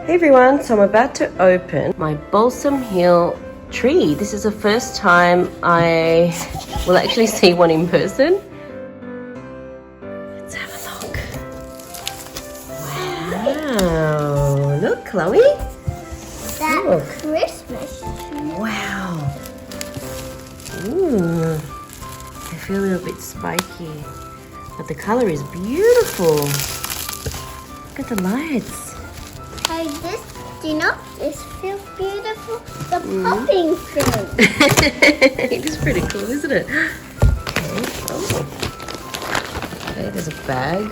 Hey everyone, so I'm about to open my balsam hill tree. This is the first time I will actually see one in person. Let's have a look. Wow, look Chloe. That look. Christmas tree. Wow. Ooh, I feel a little bit spiky, but the color is beautiful. Look at the lights. Hey, this feels beautiful. The popping thing. It is pretty cool, isn't it? Okay, oh. Okay, there's a bag.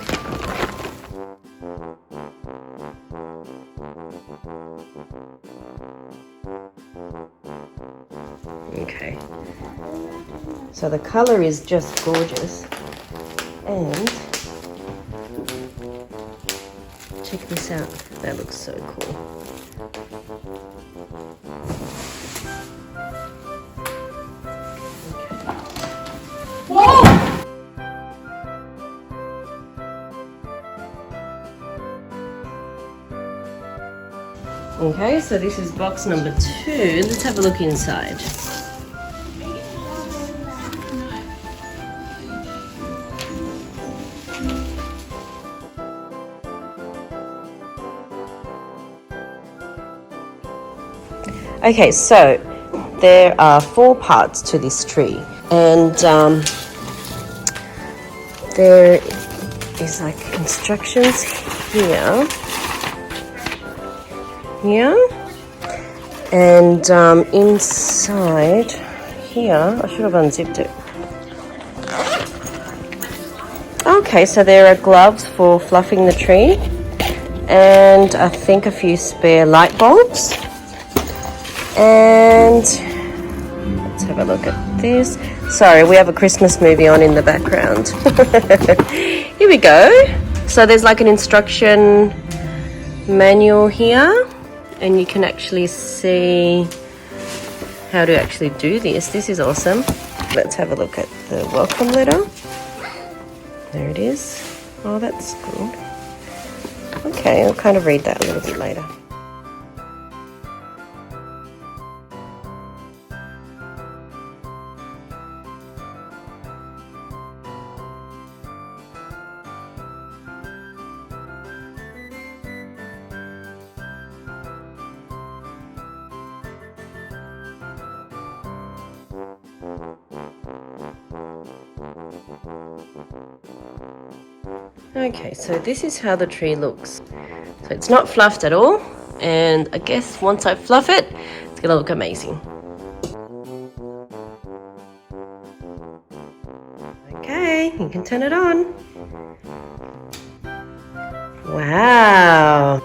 Okay. So the color is just gorgeous. And check this out. That looks so cool. Okay, so this is box number 2. Let's have a look inside. Okay, so there are 4 parts to this tree, and there is like instructions here, and inside here, I should have unzipped it. Okay, so there are gloves for fluffing the tree, and I think a few spare light bulbs. And let's have a look at this. Sorry, we have a Christmas movie on in the background. Here we go. So there's like an instruction manual here, and you can actually see how to actually do this. This is awesome. Let's have a look at the welcome letter. There it is. Oh, that's good. Okay, I'll kind of read that a little bit later. Okay, so this is how the tree looks. So it's not fluffed at all, and I guess once I fluff it, it's gonna look amazing. Okay, you can turn it on. Wow.